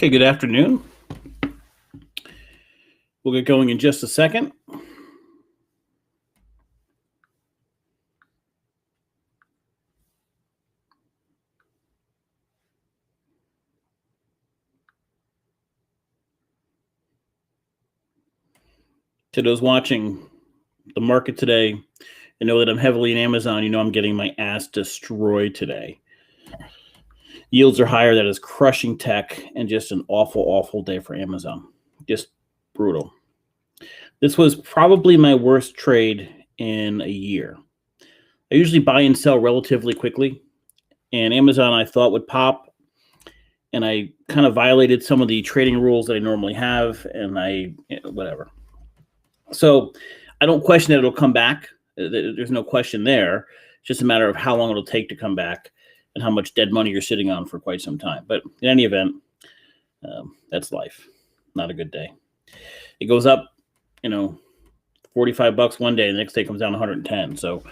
Okay, good afternoon. We'll get going in just a second. To those watching the market today and know that I'm heavily in Amazon, you know I'm getting my ass destroyed today. Yields are higher. That is crushing tech and just an awful, awful day for Amazon. Just brutal. This was probably my worst trade in a year. I usually buy and sell relatively quickly, and Amazon I thought would pop, and I kind of violated some of the trading rules that I normally have, and whatever. So I don't question that it'll come back. There's no question there. It's just a matter of how long it'll take to come back and how much dead money you're sitting on for quite some time. But in any event, that's life. Not a good day. It goes up, $45 one day. The next day comes down 110. So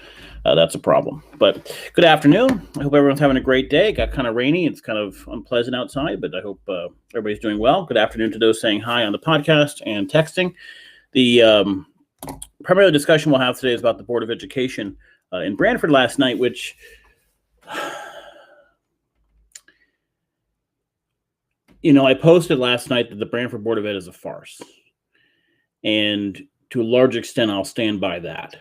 that's a problem. But good afternoon. I hope everyone's having a great day. It got kind of rainy. It's kind of unpleasant outside, but I hope everybody's doing well. Good afternoon to those saying hi on the podcast and texting. The primary discussion we'll have today is about the Board of Education in Branford last night, which I posted last night that the Branford Board of Ed is a farce. And to a large extent, I'll stand by that.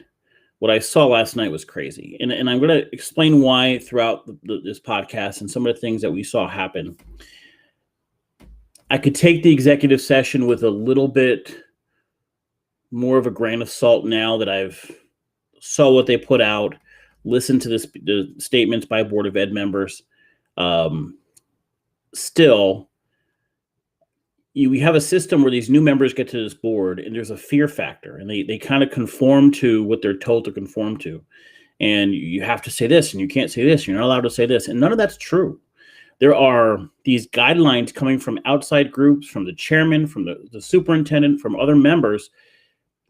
What I saw last night was crazy. And I'm going to explain why throughout this podcast and some of the things that we saw happen. I could take the executive session with a little bit more of a grain of salt now that I've saw what they put out, listened to the statements by Board of Ed members. Still, we have a system where these new members get to this board and there's a fear factor, and they kind of conform to what they're told to conform to. And you have to say this and you can't say this. You're not allowed to say this. And none of that's true. There are these guidelines coming from outside groups, from the chairman, from the superintendent, from other members.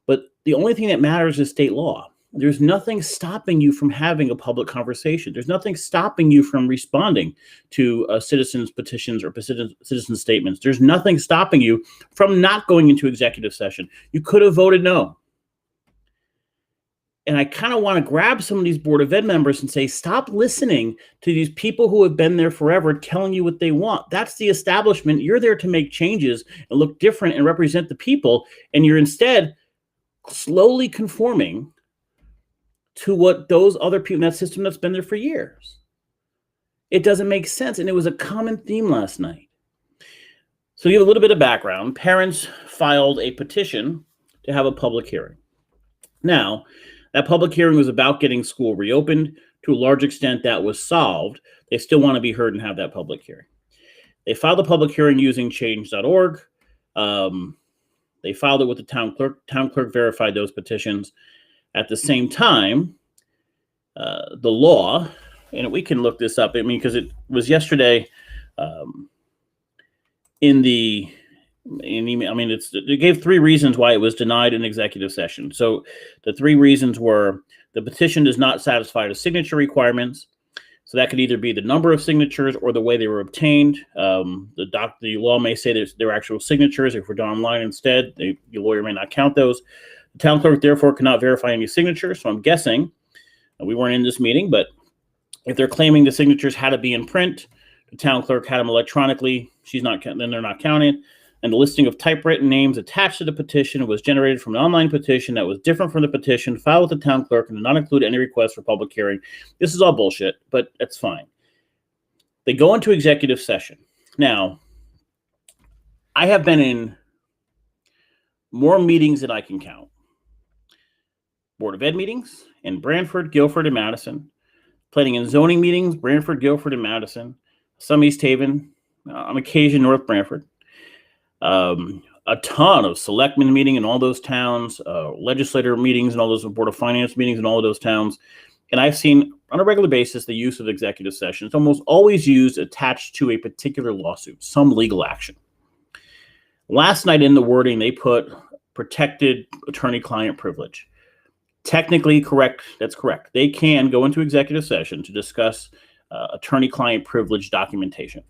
But the only thing that matters is state law. There's nothing stopping you from having a public conversation. There's nothing stopping you from responding to citizens' petitions or citizen statements. There's nothing stopping you from not going into executive session. You could have voted no. And I kind of want to grab some of these Board of Ed members and say, stop listening to these people who have been there forever telling you what they want. That's the establishment. You're there to make changes and look different and represent the people. And you're instead slowly conforming to what those other people in that system that's been there for years. It doesn't make sense. And it was a common theme last night. So you have a little bit of background. Parents filed a petition to have a public hearing. Now, that public hearing was about getting school reopened. To a large extent, that was solved. They still want to be heard and have that public hearing. They filed a public hearing using change.org. They filed it with the town clerk. Town clerk verified those petitions. At the same time, the law, and we can look this up, because it was yesterday in the email. It gave three reasons why it was denied in executive session. So the three reasons were the petition does not satisfy the signature requirements. So that could either be the number of signatures or the way they were obtained. The law may say they're actual signatures. If we're done online instead, the lawyer may not count those. The town clerk, therefore, cannot verify any signatures. So I'm guessing, we weren't in this meeting, but if they're claiming the signatures had to be in print, the town clerk had them electronically, then they're not counted. And the listing of typewritten names attached to the petition was generated from an online petition that was different from the petition filed with the town clerk and did not include any request for public hearing. This is all bullshit, but that's fine. They go into executive session. Now, I have been in more meetings than I can count. Board of Ed meetings in Branford, Guilford, and Madison. Planning and zoning meetings, Branford, Guilford, and Madison. Some East Haven, on occasion North Branford. A ton of selectmen meeting in all those towns, legislator meetings and all those, Board of Finance meetings in all of those towns. And I've seen on a regular basis the use of executive session. It's almost always used attached to a particular lawsuit, some legal action. Last night in the wording, they put protected attorney-client privilege. Technically correct. That's correct. They can go into executive session to discuss attorney-client privilege documentation.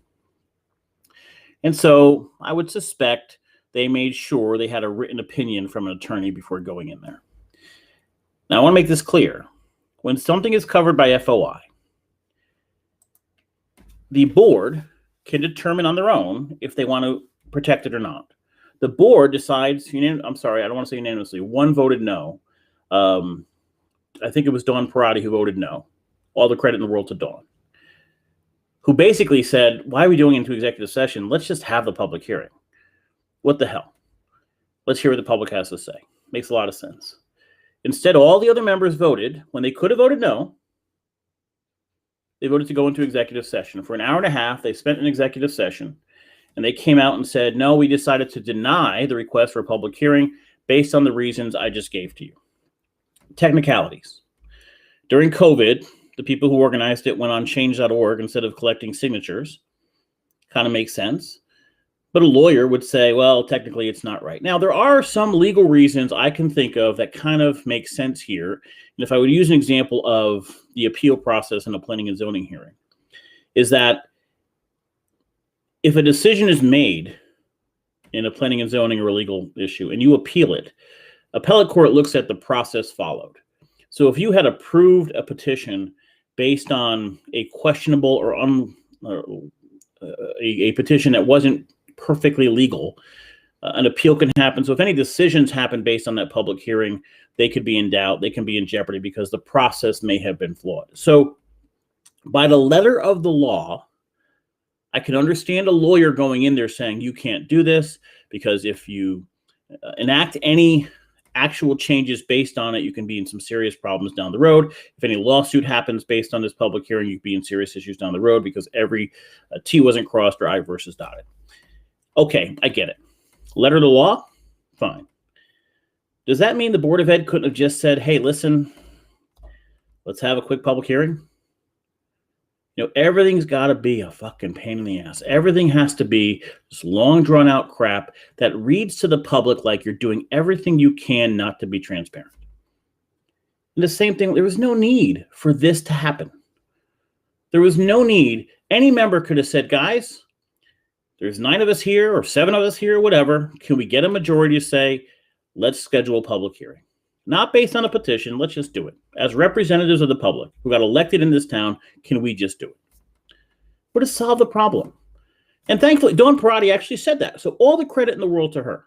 And so I would suspect they made sure they had a written opinion from an attorney before going in there. Now, I want to make this clear. When something is covered by FOI, the board can determine on their own if they want to protect it or not. The board decides, I'm sorry, I don't want to say unanimously, one voted no. I think it was Dawn Parati who voted no. All the credit in the world to Dawn, who basically said, why are we doing it into executive session? Let's just have the public hearing. What the hell? Let's hear what the public has to say. Makes a lot of sense. Instead, all the other members voted when they could have voted no. They voted to go into executive session. For an hour and a half, they spent an executive session, and they came out and said, no, we decided to deny the request for a public hearing based on the reasons I just gave to you. Technicalities. During COVID, the people who organized it went on change.org instead of collecting signatures. Kind of makes sense. But a lawyer would say, well, technically it's not right. Now, there are some legal reasons I can think of that kind of make sense here. And if I would use an example of the appeal process in a planning and zoning hearing, is that if a decision is made in a planning and zoning or a legal issue and you appeal it, appellate court looks at the process followed. So if you had approved a petition based on a questionable or a petition that wasn't perfectly legal, an appeal can happen. So if any decisions happen based on that public hearing, they could be in doubt, they can be in jeopardy because the process may have been flawed. So by the letter of the law, I can understand a lawyer going in there saying you can't do this because if you enact any actual changes based on it, you can be in some serious problems down the road. If any lawsuit happens based on this public hearing, you could be in serious issues down the road because every T wasn't crossed or I versus dotted. Okay, I get it. Letter of the law? Fine. Does that mean the Board of Ed couldn't have just said, hey, listen, let's have a quick public hearing? Everything's got to be a fucking pain in the ass. Everything has to be this long, drawn-out crap that reads to the public like you're doing everything you can not to be transparent. And the same thing, there was no need for this to happen. There was no need. Any member could have said, guys, there's 9 of us here or 7 of us here or whatever. Can we get a majority to say, let's schedule a public hearing? Not based on a petition. Let's just do it. As representatives of the public who got elected in this town, can we just do it? Would have solved the problem. And thankfully, Dawn Parati actually said that. So all the credit in the world to her.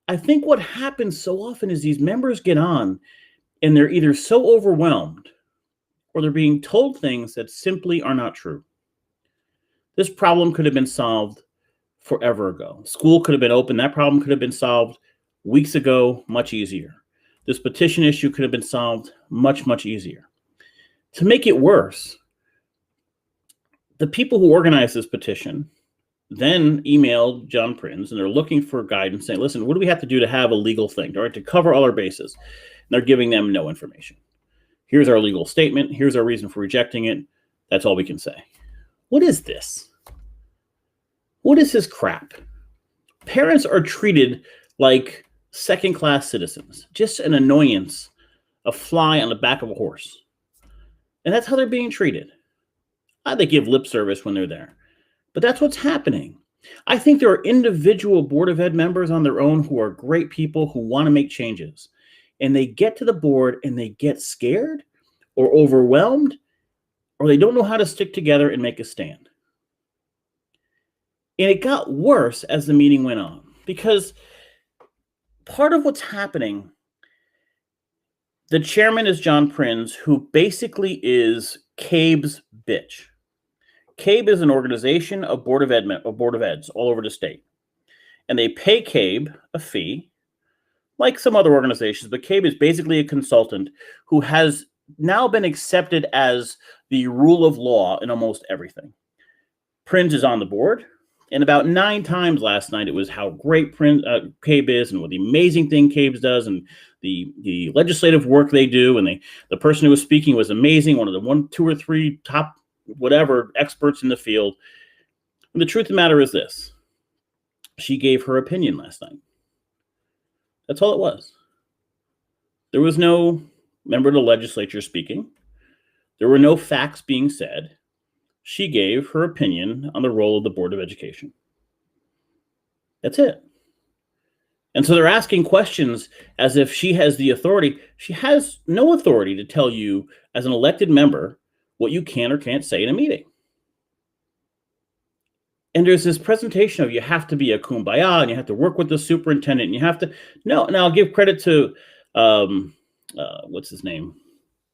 I think what happens so often is these members get on and they're either so overwhelmed or they're being told things that simply are not true. This problem could have been solved forever ago. School could have been open. That problem could have been solved weeks ago, much easier. This petition issue could have been solved much, much easier. To make it worse, the people who organized this petition then emailed John Prins, and they're looking for guidance, saying, listen, what do we have to do to have a legal thing, all right, to cover all our bases? And they're giving them no information. Here's our legal statement. Here's our reason for rejecting it. That's all we can say. What is this? What is this crap? Parents are treated like second-class citizens, just an annoyance, a fly on the back of a horse. And that's how they're being treated. They give lip service when they're there. But that's what's happening. I think there are individual Board of Ed members on their own who are great people who want to make changes. And they get to the board and they get scared or overwhelmed, or they don't know how to stick together and make a stand. And it got worse as the meeting went on, because part of what's happening, the chairman is John Prins, who basically is CABE's bitch. CABE is an organization of Board of Eds all over the state. And they pay CABE a fee, like some other organizations, but CABE is basically a consultant who has now been accepted as the rule of law in almost everything. Prins is on the board, and about 9 times last night, it was how great CABE is and what the amazing thing CABE does and the legislative work they do. And the person who was speaking was amazing, one of the 2 or 3 top whatever experts in the field. And the truth of the matter is this. She gave her opinion last night. That's all it was. There was no member of the legislature speaking. There were no facts being said. She gave her opinion on the role of the Board of Education. That's it. And so they're asking questions as if she has the authority. She has no authority to tell you as an elected member what you can or can't say in a meeting. And there's this presentation of you have to be a kumbaya and you have to work with the superintendent and you have to, no, and I'll give credit to, what's his name?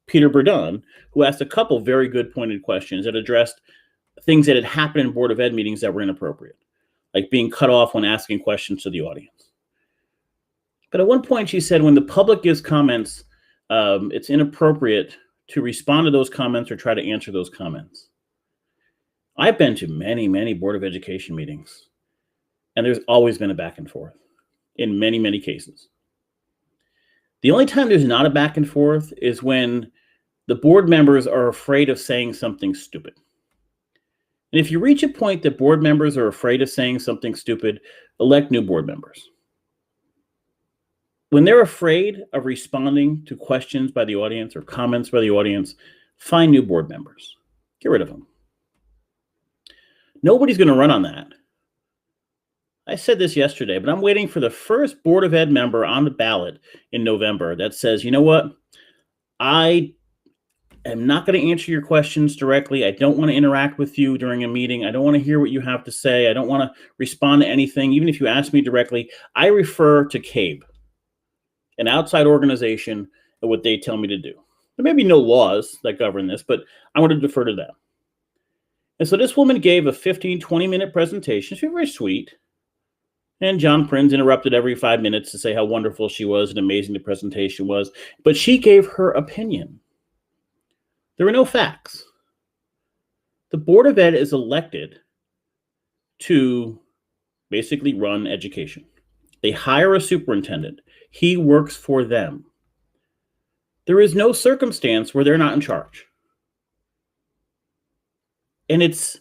Peter Burdon, who asked a couple very good pointed questions that addressed things that had happened in Board of Ed meetings that were inappropriate, like being cut off when asking questions to the audience. But at one point she said, when the public gives comments, it's inappropriate to respond to those comments or try to answer those comments. I've been to many, many Board of Education meetings, and there's always been a back and forth in many, many cases. The only time there's not a back and forth is when the board members are afraid of saying something stupid. And if you reach a point that board members are afraid of saying something stupid, elect new board members. When they're afraid of responding to questions by the audience or comments by the audience, find new board members. Get rid of them. Nobody's going to run on that. I said this yesterday, but I'm waiting for the first Board of Ed member on the ballot in November that says, you know what? I am not going to answer your questions directly. I don't want to interact with you during a meeting. I don't want to hear what you have to say. I don't want to respond to anything. Even if you ask me directly, I refer to CABE, an outside organization, and what they tell me to do. There may be no laws that govern this, but I want to defer to them. And so this woman gave a 15, 20-minute presentation. She was very sweet. And John Prinz interrupted every 5 minutes to say how wonderful she was and amazing the presentation was. But she gave her opinion. There were no facts. The Board of Ed is elected to basically run education. They hire a superintendent. He works for them. There is no circumstance where they're not in charge. And it's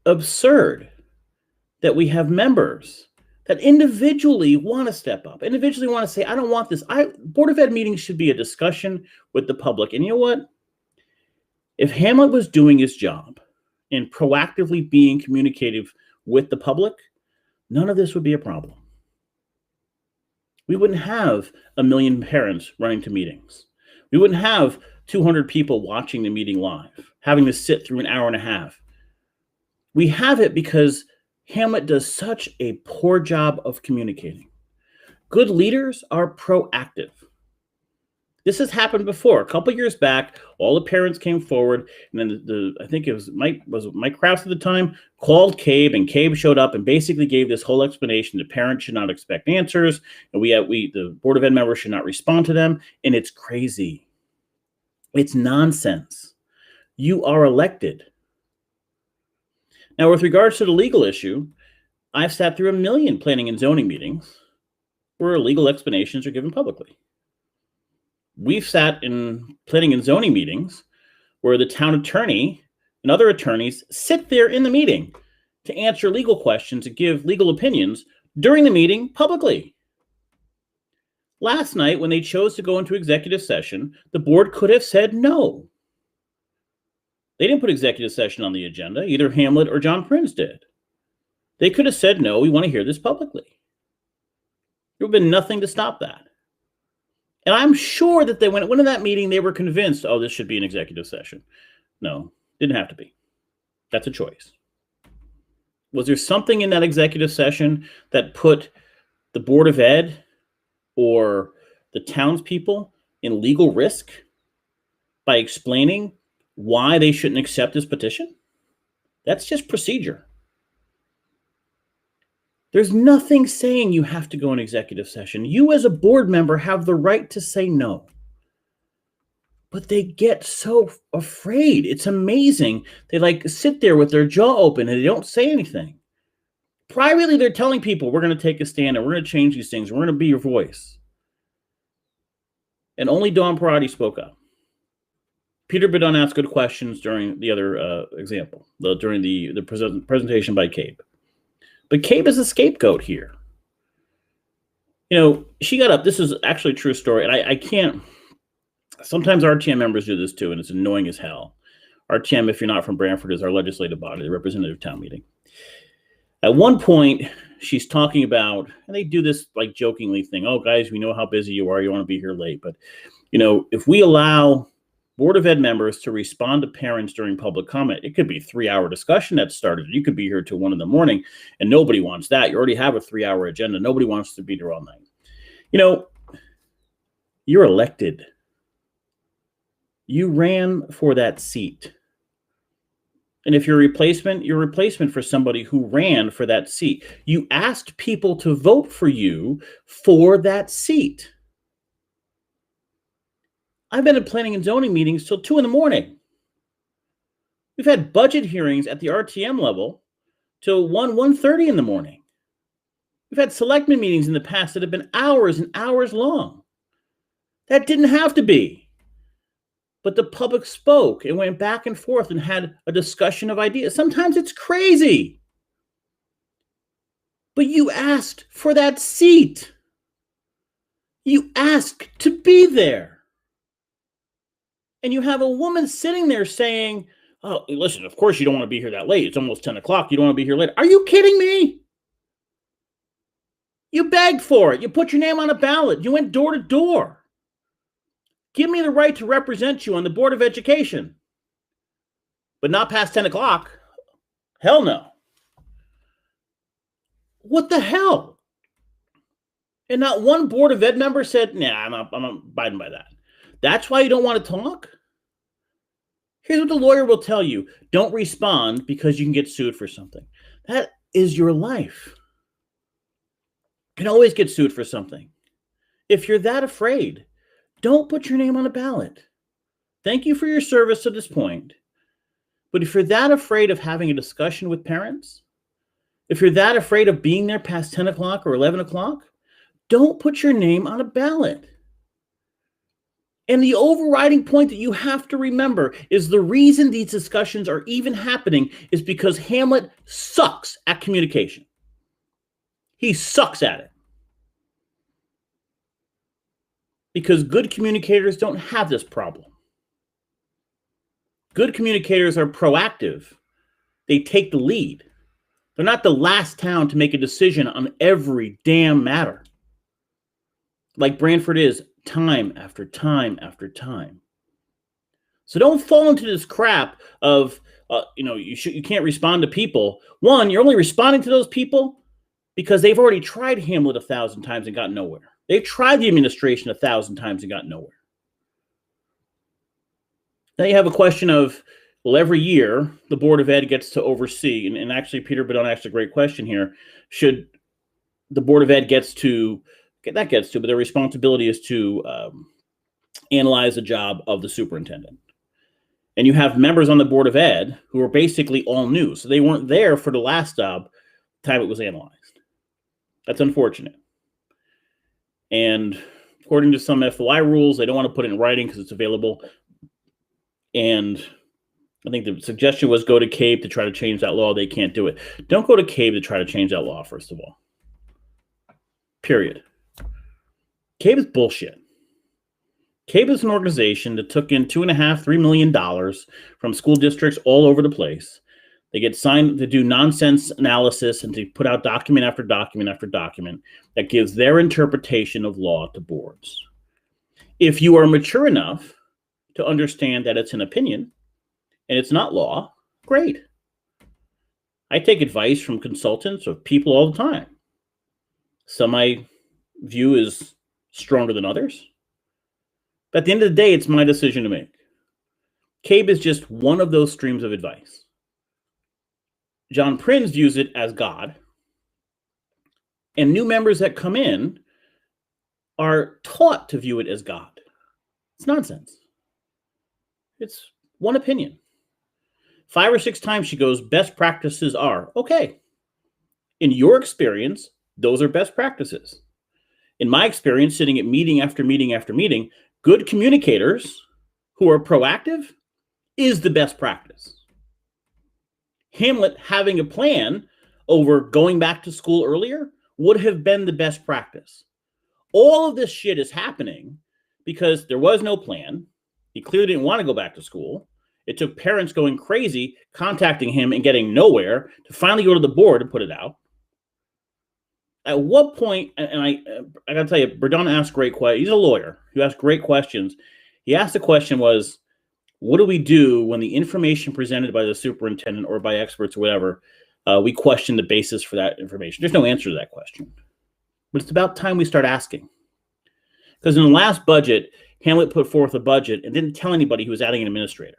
absurd that we have members that individually want to step up, individually want to say, I don't want this. Board of Ed meetings should be a discussion with the public. And you know what? If Hamlet was doing his job and proactively being communicative with the public, none of this would be a problem. We wouldn't have 1 million parents running to meetings. We wouldn't have 200 people watching the meeting live, having to sit through an hour and a half. We have it because Hamlet does such a poor job of communicating. Good leaders are proactive. This has happened before. A couple years back, all the parents came forward, and then I think it was Mike Krause at the time, called CABE, and CABE showed up and basically gave this whole explanation that parents should not expect answers, and the Board of Ed members should not respond to them, and it's crazy. It's nonsense. You are elected. Now, with regards to the legal issue, I've sat through 1 million planning and zoning meetings where legal explanations are given publicly. We've sat in planning and zoning meetings where the town attorney and other attorneys sit there in the meeting to answer legal questions and give legal opinions during the meeting publicly. Last night, when they chose to go into executive session, the board could have said no. They didn't put executive session on the agenda. Either Hamlet or John Prinz did. They could have said, no, we want to hear this publicly. There would have been nothing to stop that. And I'm sure that when it went to that meeting, they were convinced, oh, this should be an executive session. No, didn't have to be. That's a choice. Was there something in that executive session that put the Board of Ed or the townspeople in legal risk by explaining why they shouldn't accept this petition? That's just procedure. There's nothing saying you have to go in executive session. You as a board member have the right to say no. But they get so afraid. It's amazing. They sit there with their jaw open and they don't say anything. Privately, they're telling people, we're going to take a stand and we're going to change these things. We're going to be your voice. And only Dawn Parati spoke up. Peter Burdon asked good questions during the other example, during the presentation by CABE. But CABE is a scapegoat here. You know, she got up. This is actually a true story. And I can't. Sometimes RTM members do this too, and it's annoying as hell. RTM, if you're not from Branford, is our legislative body, the representative town meeting. At one point, she's talking about, and they do this like jokingly thing. Oh, guys, we know how busy you are. You want to be here late. But, if we allow Board of Ed members to respond to parents during public comment, it could be a 3-hour discussion that started. You could be here till 1 a.m, and nobody wants that. You already have a 3-hour agenda. Nobody wants to be there all night. You're elected. You ran for that seat. And if you're a replacement for somebody who ran for that seat. You asked people to vote for you for that seat. I've been at planning and zoning meetings till 2 a.m. We've had budget hearings at the RTM level till 1:30 in the morning. We've had selectmen meetings in the past that have been hours and hours long. That didn't have to be. But the public spoke and went back and forth and had a discussion of ideas. Sometimes it's crazy. But you asked for that seat. You asked to be there. And you have a woman sitting there saying, oh, listen, of course you don't want to be here that late. It's almost 10 o'clock. You don't want to be here late. Are you kidding me? You begged for it. You put your name on a ballot. You went door to door. Give me the right to represent you on the Board of Education. But not past 10 o'clock. Hell no. What the hell? And not one Board of Ed member said, nah, I'm not abiding by that. That's why you don't want to talk? Here's what the lawyer will tell you. Don't respond because you can get sued for something. That is your life. You can always get sued for something. If you're that afraid, don't put your name on a ballot. Thank you for your service to this point. But if you're that afraid of having a discussion with parents, if you're that afraid of being there past 10 o'clock or 11 o'clock, don't put your name on a ballot. And the overriding point that you have to remember is the reason these discussions are even happening is because Hamlet sucks at communication. He sucks at it. Because good communicators don't have this problem. Good communicators are proactive. They take the lead. They're not the last town to make a decision on every damn matter. Like Branford is time after time after time. So don't fall into this crap of, you can't respond to people. One, you're only responding to those people because they've already tried Hamlet 1,000 times and got nowhere. They've tried the administration 1,000 times and got nowhere. Now you have a question of, well, every year the Board of Ed gets to oversee, and actually Peter Bedon asked a great question here. Should the Board of Ed but their responsibility is to analyze the job of the superintendent. And you have members on the Board of Ed who are basically all new. So they weren't there for the last job time it was analyzed. That's unfortunate. And according to some FOI rules, they don't want to put it in writing because it's available. And I think the suggestion was go to CABE to try to change that law. They can't do it. Don't go to CABE to try to change that law, first of all. Period. CABE is bullshit. CABE is an organization that took in $2.5–3 million from school districts all over the place. They get signed to do nonsense analysis and to put out document after document after document that gives their interpretation of law to boards. If you are mature enough to understand that it's an opinion and it's not law, great. I take advice from consultants of people all the time. Some I view as stronger than others. But at the end of the day, it's my decision to make. CABE is just one of those streams of advice. John Prins views it as God. And new members that come in are taught to view it as God. It's nonsense. It's one opinion. 5 or 6 times she goes, best practices are. Okay. In your experience, those are best practices. In my experience, sitting at meeting after meeting after meeting, good communicators who are proactive is the best practice. Hamlet having a plan over going back to school earlier would have been the best practice. All of this shit is happening because there was no plan. He clearly didn't want to go back to school. It took parents going crazy, contacting him and getting nowhere to finally go to the board and put it out. At what point, and I got to tell you, Burdon asked great questions. He's a lawyer who asked great questions. He asked the question was, what do we do when the information presented by the superintendent or by experts or whatever, we question the basis for that information? There's no answer to that question. But it's about time we start asking. Because in the last budget, Hamlet put forth a budget and didn't tell anybody he was adding an administrator.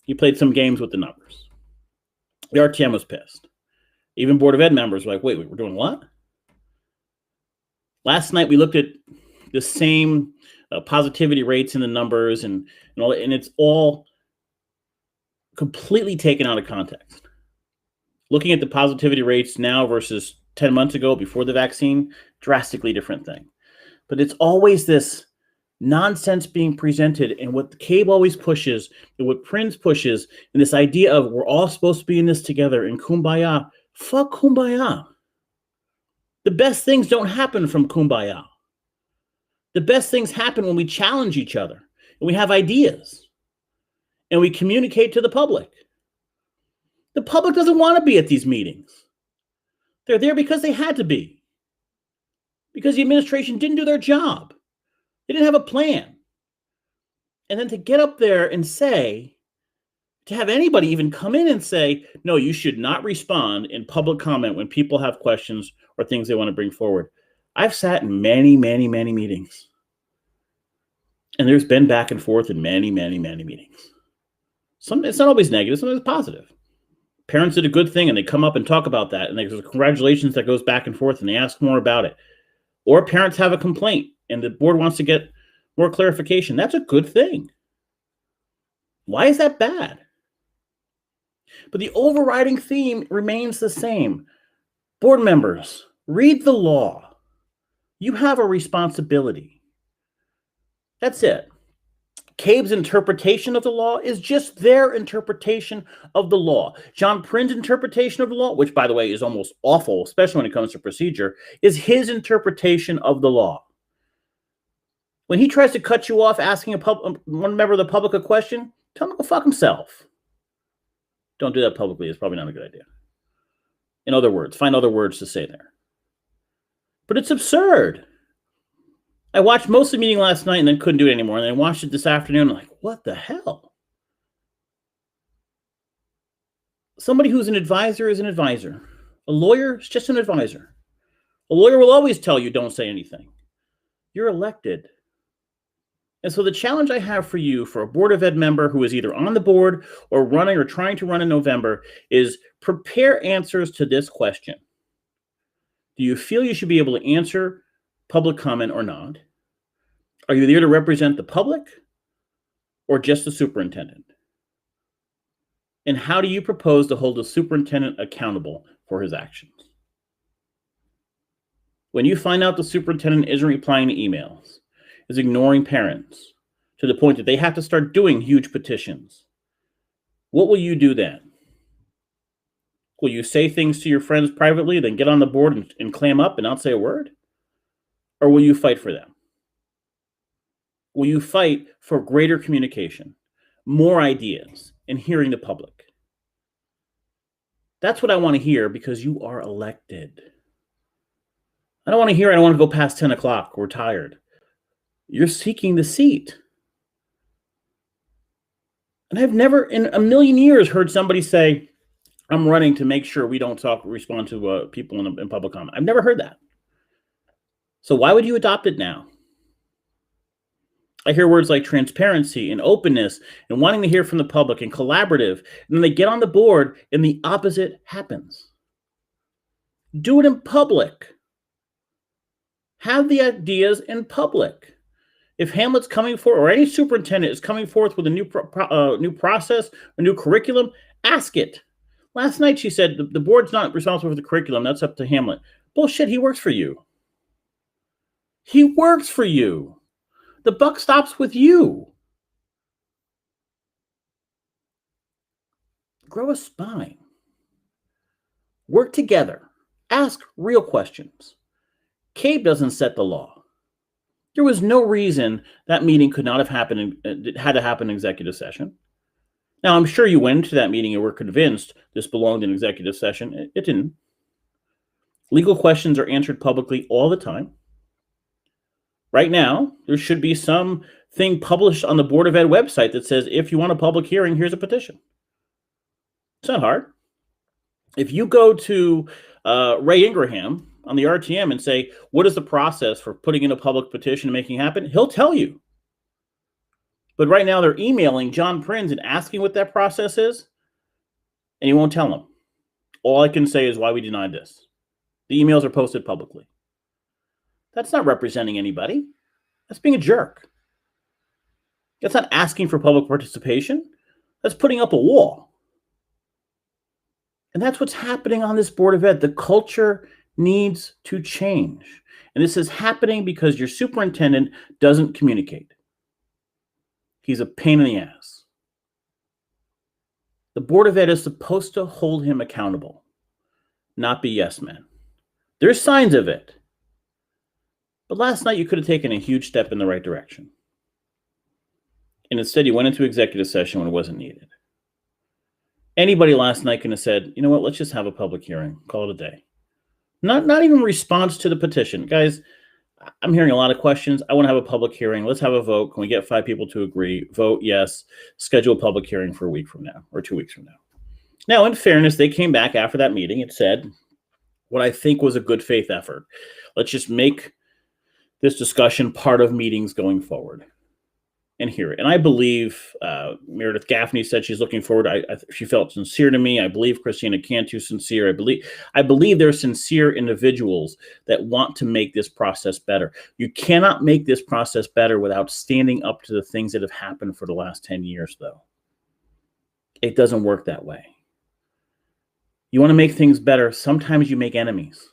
He played some games with the numbers. The RTM was pissed. Even Board of Ed members were like, wait, we're doing what? Last night, we looked at the same positivity rates in the numbers and it's all completely taken out of context. Looking at the positivity rates now versus 10 months ago before the vaccine, drastically different thing. But it's always this nonsense being presented, and what CABE always pushes, and what Prince pushes, and this idea of we're all supposed to be in this together and kumbaya. Fuck kumbaya. The best things don't happen from kumbaya. The best things happen when we challenge each other, and we have ideas, and we communicate to the public. The public doesn't want to be at these meetings. They're there because they had to be. Because the administration didn't do their job. They didn't have a plan. And then to get up there and say, to have anybody even come in and say, no, you should not respond in public comment when people have questions or things they want to bring forward. I've sat in many, many, many meetings. And there's been back and forth in many, many, many meetings. It's not always negative, sometimes it's positive. Parents did a good thing and they come up and talk about that. And there's a congratulations that goes back and forth and they ask more about it. Or parents have a complaint and the board wants to get more clarification. That's a good thing. Why is that bad? But the overriding theme remains the same. Board members, read the law. You have a responsibility. That's it. CABE's interpretation of the law is just their interpretation of the law. John Prin's interpretation of the law, which, by the way, is almost awful, especially when it comes to procedure, is his interpretation of the law. When he tries to cut you off asking one member of the public a question, tell him to go fuck himself. Don't do that publicly. It's probably not a good idea. In other words, find other words to say there. But it's absurd. I watched most of the meeting last night and then couldn't do it anymore. And then I watched it this afternoon. I'm like, what the hell? Somebody who's an advisor is an advisor. A lawyer is just an advisor. A lawyer will always tell you don't say anything. You're elected. And so the challenge I have for you, for a Board of Ed member who is either on the board or running or trying to run in November, is prepare answers to this question. Do you feel you should be able to answer public comment or not? Are you there to represent the public or just the superintendent? And how do you propose to hold the superintendent accountable for his actions? When you find out the superintendent isn't replying to emails, is ignoring parents to the point that they have to start doing huge petitions, what will you do then? Will you say things to your friends privately, then get on the board and clam up and not say a word? Or will you fight for them? Will you fight for greater communication, more ideas, and hearing the public? That's what I want to hear because you are elected. I don't want to hear, I don't want to go past 10 o'clock. We're tired. You're seeking the seat. And I've never in a million years heard somebody say, I'm running to make sure we don't respond to people in public comment. I've never heard that. So why would you adopt it now? I hear words like transparency and openness and wanting to hear from the public and collaborative. And then they get on the board and the opposite happens. Do it in public. Have the ideas in public. If Hamlet's coming forth, or any superintendent is coming forth with a new process, a new curriculum, ask it. Last night she said the board's not responsible for the curriculum. That's up to Hamlet. Bullshit, he works for you. He works for you. The buck stops with you. Grow a spine. Work together. Ask real questions. CABE doesn't set the law. There was no reason that meeting could not have happened. It had to happen in executive session. Now, I'm sure you went into that meeting and were convinced this belonged in executive session. It didn't. Legal questions are answered publicly all the time. Right now, there should be something published on the Board of Ed website that says, if you want a public hearing, here's a petition. It's not hard. If you go to Ray Ingraham on the RTM and say, what is the process for putting in a public petition and making it happen? He'll tell you. But right now they're emailing John Prinz and asking what that process is, and he won't tell them. All I can say is why we denied this. The emails are posted publicly. That's not representing anybody. That's being a jerk. That's not asking for public participation. That's putting up a wall. And that's what's happening on this Board of Ed. The culture needs to change. And this is happening because your superintendent doesn't communicate. He's a pain in the ass. The Board of Ed is supposed to hold him accountable, not be yes men. There's signs of it. But last night you could have taken a huge step in the right direction. And instead you went into executive session when it wasn't needed. Anybody last night could have said, you know what, let's just have a public hearing, call it a day. Not even response to the petition. Guys, I'm hearing a lot of questions. I want to have a public hearing. Let's have a vote. Can we get 5 people to agree? Vote yes. Schedule a public hearing for a week from now or 2 weeks from now. Now, in fairness, they came back after that meeting and said what I think was a good faith effort. Let's just make this discussion part of meetings going forward and hear it. And I believe Meredith Gaffney said she's looking forward. She felt sincere to me. I believe Christina Cantu sincere. I believe they're sincere individuals that want to make this process better. You cannot make this process better without standing up to the things that have happened for the last 10 years, though. It doesn't work that way. You want to make things better, sometimes you make enemies.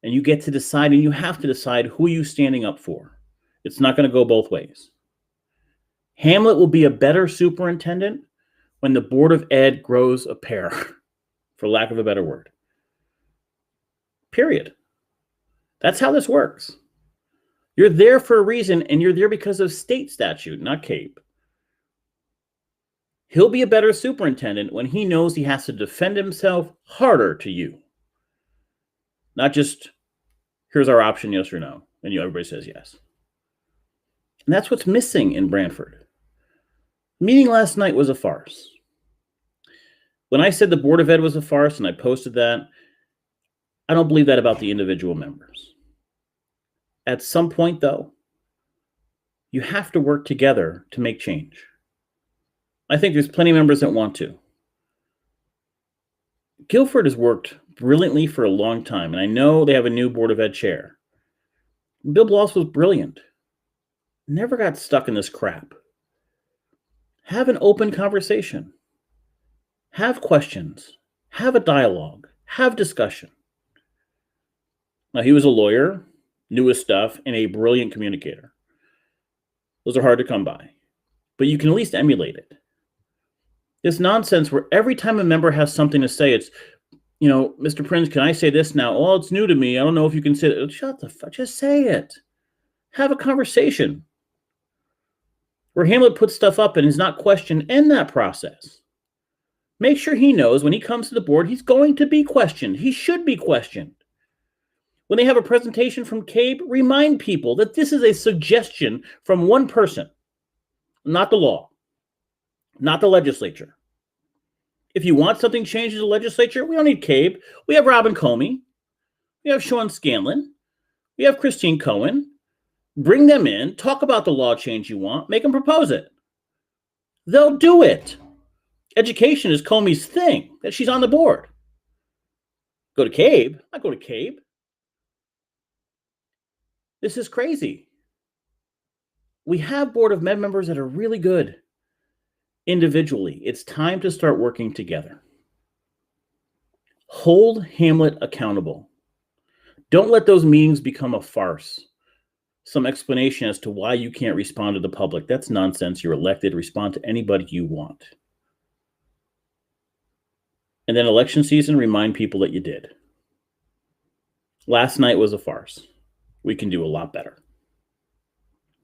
And you get to decide, and you have to decide who you're standing up for. It's not going to go both ways. Hamlet will be a better superintendent when the Board of Ed grows a pair, for lack of a better word. Period. That's how this works. You're there for a reason, and you're there because of state statute, not CAPE. He'll be a better superintendent when he knows he has to defend himself harder to you. Not just, here's our option, yes or no, and everybody says yes. And that's what's missing in Branford. The meeting last night was a farce. When I said the Board of Ed was a farce, and I posted that, I don't believe that about the individual members. At some point, though, you have to work together to make change. I think there's plenty of members that want to. Guilford has worked brilliantly for a long time, and I know they have a new Board of Ed chair. Bill Bloss was brilliant. Never got stuck in this crap. Have an open conversation. Have questions. Have a dialogue. Have discussion. Now, he was a lawyer, knew his stuff, and a brilliant communicator. Those are hard to come by. But you can at least emulate it. This nonsense where every time a member has something to say, it's, Mr. Prinz, can I say this now? Oh, it's new to me. I don't know if you can say it. Shut the fuck. Just say it. Have a conversation. Where Hamlet puts stuff up and is not questioned in that process. Make sure he knows when he comes to the board, he's going to be questioned. He should be questioned. When they have a presentation from CABE, remind people that this is a suggestion from one person, not the law, not the legislature. If you want something changed in the legislature, we don't need CABE. We have Robin Comey. We have Sean Scanlon. We have Christine Cohen. Bring them in, talk about the law change you want, make them propose it. They'll do it. Education is Comey's thing, that she's on the board. Go to CABE, not go to CABE. This is crazy. We have Board of Ed members that are really good individually. It's time to start working together. Hold Hamlet accountable. Don't let those meetings become a farce. Some explanation as to why you can't respond to the public. That's nonsense. You're elected. Respond to anybody you want. And then election season, remind people that you did. Last night was a farce. We can do a lot better.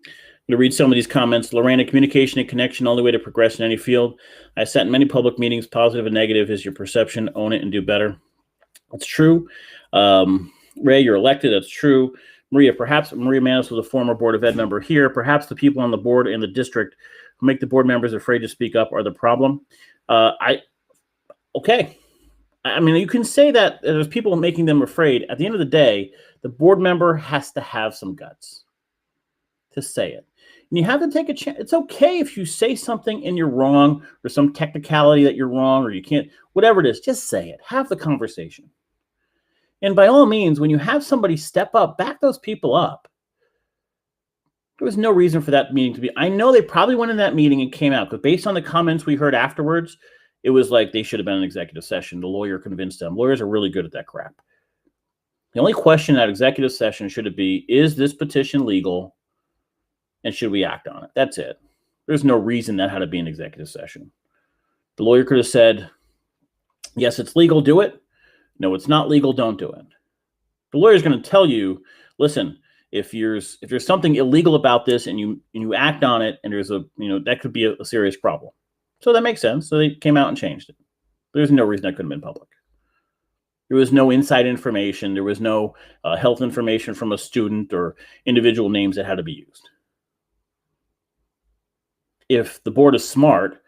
I'm going to read some of these comments. Lorena, communication and connection, only way to progress in any field. I sat in many public meetings. Positive and negative is your perception. Own it and do better. That's true. Ray, you're elected. That's true. Maria, perhaps Maria Manis was a former Board of Ed member here. Perhaps the people on the board and the district who make the board members afraid to speak up are the problem. Okay. I mean, you can say that there's people making them afraid. At the end of the day, the board member has to have some guts to say it. And you have to take a chance. It's okay if you say something and you're wrong, or some technicality that you're wrong, or you can't, whatever it is, just say it. Have the conversation. And by all means, when you have somebody step up, back those people up. There was no reason for that meeting to be. I know they probably went in that meeting and came out, but based on the comments we heard afterwards, it was like they should have been in executive session. The lawyer convinced them. Lawyers are really good at that crap. The only question at executive session should it be, is this petition legal? And should we act on it? That's it. There's no reason that had to be an executive session. The lawyer could have said, yes, it's legal, do it. No, it's not legal, don't do it. The lawyer's going to tell you, listen, if there's something illegal about this and you act on it, and there's that could be a serious problem. So that makes sense. So they came out and changed it. There's no reason that couldn't have been public. There was no inside information. There was no health information from a student or individual names that had to be used. If the board is smart,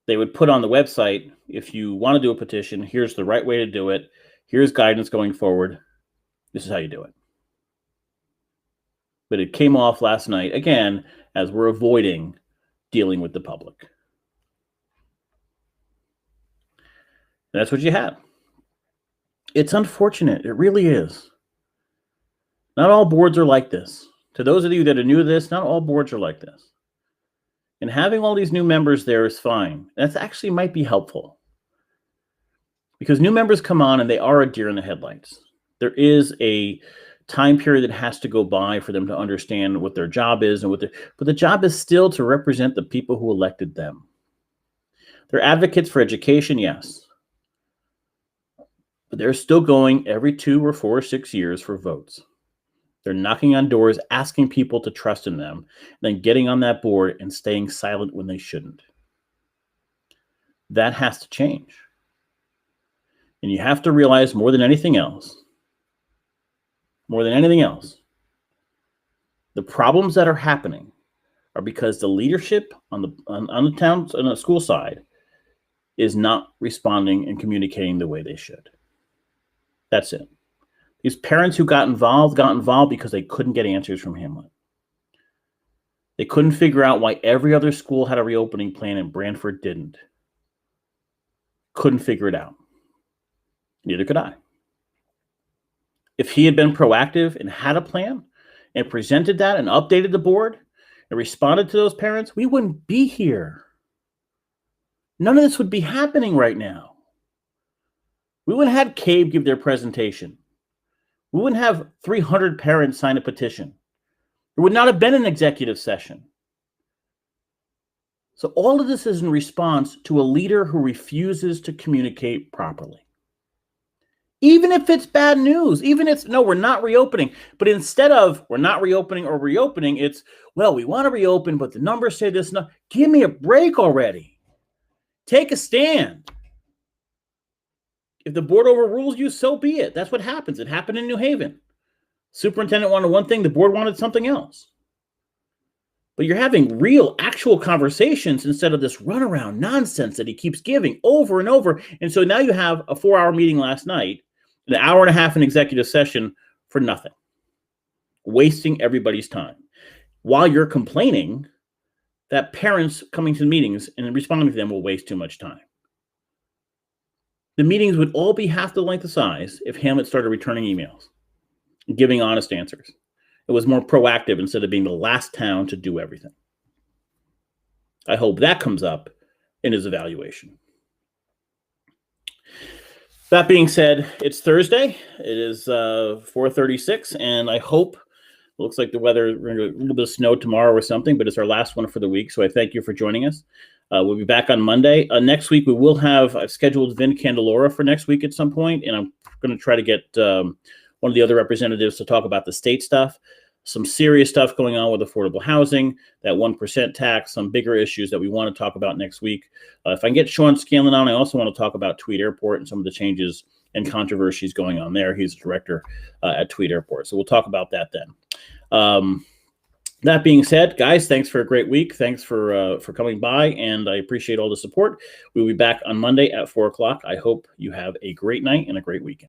they would put on the website, if you want to do a petition, here's the right way to do it. Here's guidance going forward. This is how you do it. But it came off last night, again, as we're avoiding dealing with the public. And that's what you had. It's unfortunate. It really is. Not all boards are like this. To those of you that are new to this, not all boards are like this. And having all these new members there is fine. That actually might be helpful. Because new members come on and they are a deer in the headlights. There is a time period that has to go by for them to understand what their job is, but the job is still to represent the people who elected them. They're advocates for education, yes. But they're still going every 2 or 4 or 6 years for votes. They're knocking on doors, asking people to trust in them, then getting on that board and staying silent when they shouldn't. That has to change. And you have to realize more than anything else, the problems that are happening are because the leadership on the school side is not responding and communicating the way they should. That's it. These parents who got involved because they couldn't get answers from Hamlet. They couldn't figure out why every other school had a reopening plan and Branford didn't. Couldn't figure it out. Neither could I. If he had been proactive and had a plan and presented that and updated the board and responded to those parents, we wouldn't be here. None of this would be happening right now. We wouldn't have had CABE give their presentation. We wouldn't have 300 parents sign a petition. There would not have been an executive session. So all of this is in response to a leader who refuses to communicate properly. Even if it's bad news, even if it's, no, we're not reopening. But instead of we're not reopening or reopening, it's, well, we want to reopen, but the numbers say this. No, give me a break already. Take a stand. If the board overrules you, so be it. That's what happens. It happened in New Haven. Superintendent wanted one thing, the board wanted something else. But you're having real, actual conversations instead of this runaround nonsense that he keeps giving over and over. And so now you have a 4-hour meeting last night, an hour and a half in executive session for nothing, wasting everybody's time. While you're complaining that parents coming to the meetings and responding to them will waste too much time. The meetings would all be half the length of size if Hamlet started returning emails and giving honest answers. It was more proactive instead of being the last town to do everything. I hope that comes up in his evaluation. That being said, it's Thursday. It is 4:36, and I hope, it looks like the weather, we're going to get a little bit of snow tomorrow or something, but it's our last one for the week, so I thank you for joining us. We'll be back on Monday. Next week, we will have, I've scheduled Vin Candelora for next week at some point, and I'm going to try to get one of the other representatives to talk about the state stuff, some serious stuff going on with affordable housing, that 1% tax, some bigger issues that we want to talk about next week. If I can get Sean Scanlon on, I also want to talk about Tweed Airport and some of the changes and controversies going on there. He's a director at Tweed Airport. So we'll talk about that then. That being said, guys, thanks for a great week. Thanks for coming by, and I appreciate all the support. We'll be back on Monday at 4 o'clock. I hope you have a great night and a great weekend.